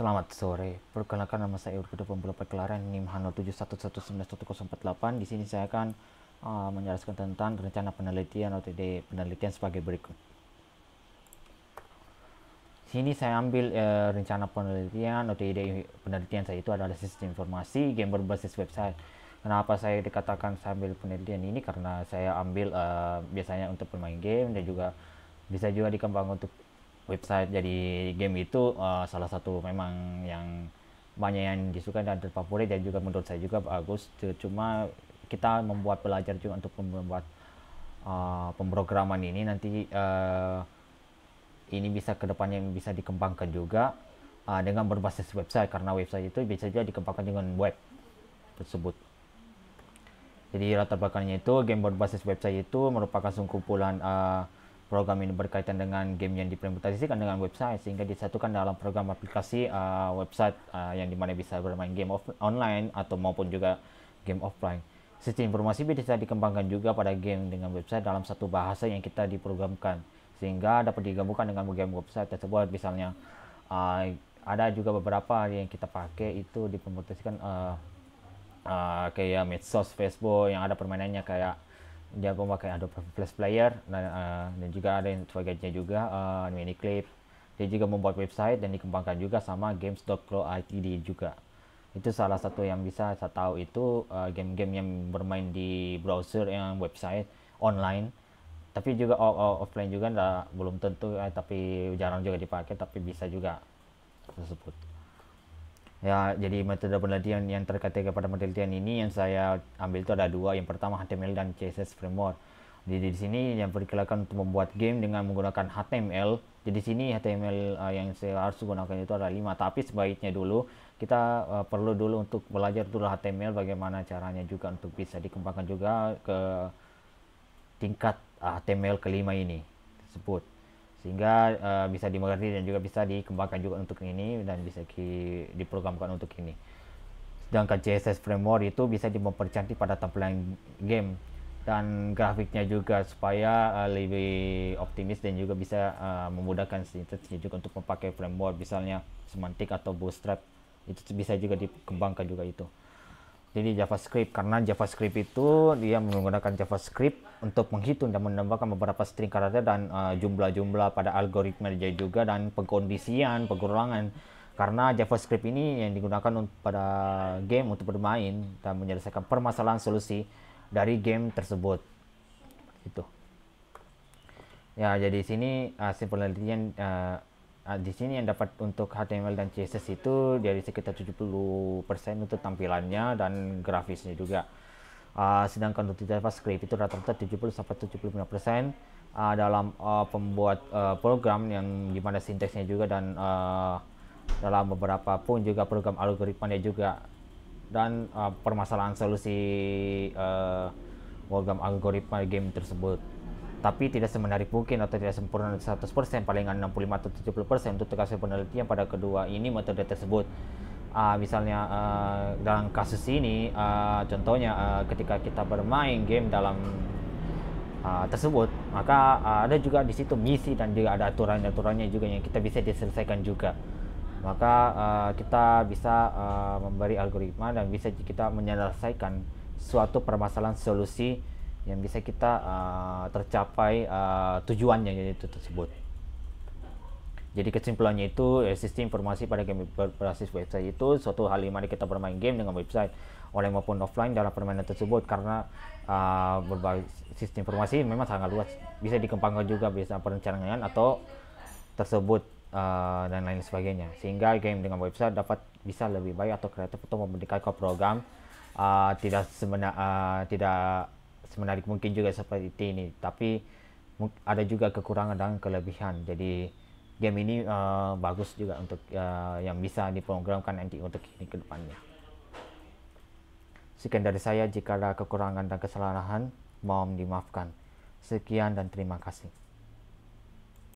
Selamat sore. Perkenalkan nama saya Urkudo Pembela Perkelaran NIM H0711911048. Di sini saya akan menjelaskan tentang rencana penelitian atau ide penelitian sebagai berikut. Sini saya ambil rencana penelitian atau ide penelitian saya itu adalah sistem informasi game berbasis website. Kenapa saya dikatakan saya ambil penelitian ini? Karena saya ambil biasanya untuk bermain game dan juga bisa juga dikembangkan untuk website. Jadi game itu salah satu memang yang banyak yang disukai dan terfavorit dan juga menurut saya juga bagus. Cuma kita membuat belajar juga untuk membuat pemrograman ini nanti ini bisa kedepannya bisa dikembangkan juga dengan berbasis website, karena website itu bisa juga dikembangkan dengan web tersebut. Jadi latar belakangnya itu game berbasis website itu merupakan kumpulan program ini berkaitan dengan game yang diimplementasikan dengan website sehingga disatukan dalam program aplikasi website yang dimana bisa bermain game online atau maupun juga game offline. Sistem informasi bisa dikembangkan juga pada game dengan website dalam satu bahasa yang kita diprogramkan sehingga dapat digabungkan dengan game website tersebut. Misalnya ada juga beberapa yang kita pakai itu diimplementasikan kayak medsos, Facebook yang ada permainannya kayak dia memakai Adobe Flash Player dan juga ada yang sebagainya juga Miniclip. Dia juga membuat website dan dikembangkan juga sama games.co Ltd juga. Itu salah satu yang bisa saya tahu itu game-game yang bermain di browser yang website online. Tapi juga offline juga belum tentu tapi jarang juga dipakai, tapi bisa juga tersebut. Ya, jadi metode penelitian yang terkait kepada penelitian ini yang saya ambil itu ada dua. Yang pertama HTML dan CSS framework. Di sini yang diperkirakan untuk membuat game dengan menggunakan HTML. Jadi di sini HTML yang saya harus gunakan itu ada 5. Tapi sebaiknya dulu kita perlu dulu untuk belajar dulu HTML bagaimana caranya juga untuk bisa dikembangkan juga ke tingkat HTML kelima ini tersebut, sehingga bisa dimengerti dan juga bisa dikembangkan juga untuk ini dan bisa diprogramkan untuk ini. Sedangkan CSS framework itu bisa mempercantik pada tampilan game dan grafiknya juga supaya lebih optimis dan juga bisa memudahkan sintetisnya juga untuk memakai framework misalnya Semantic atau Bootstrap. Itu bisa juga dikembangkan juga itu. Jadi JavaScript, karena JavaScript itu dia menggunakan JavaScript untuk menghitung dan menambahkan beberapa string karakter dan jumlah-jumlah pada algoritma juga dan pengkondisian, pengurangan. Karena JavaScript ini yang digunakan pada game untuk bermain dan menyelesaikan permasalahan solusi dari game tersebut. Itu. Ya, jadi sini hasil penelitian di sini yang dapat untuk HTML dan CSS itu dari sekitar 70% untuk tampilannya dan grafisnya juga. Sedangkan untuk JavaScript itu rata-rata 70-75% dalam pembuat program yang dimana sinteksnya juga dan dalam beberapa pun juga program algoritmanya juga dan permasalahan solusi program algoritma game tersebut. Tapi tidak semenarik mungkin atau tidak sempurna 100%, palingan 65 atau 70% untuk hasil penelitian pada kedua ini metode tersebut. Misalnya dalam kasus ini contohnya ketika kita bermain game dalam tersebut, maka ada juga di situ misi dan juga ada aturan-aturannya juga yang kita bisa diselesaikan juga. Maka kita bisa memberi algoritma dan bisa kita menyelesaikan suatu permasalahan solusi yang bisa kita tercapai tujuannya yaitu tersebut. Jadi kesimpulannya itu sistem informasi pada game berbasis website itu suatu hal yang mana kita bermain game dengan website online maupun offline dalam permainan tersebut, karena berbagai sistem informasi memang sangat luas, bisa dikembangkan juga bisa perencanaan atau tersebut dan lain sebagainya, sehingga game dengan website dapat bisa lebih baik atau kreatif untuk memerdekakan program. Tidak semenarik mungkin juga seperti ini, tapi ada juga kekurangan dan kelebihan. Jadi game ini bagus juga untuk yang bisa diprogramkan nanti untuk ini ke depannya. Sekian dari saya, jika ada kekurangan dan kesalahan mohon dimaafkan. Sekian dan terima kasih.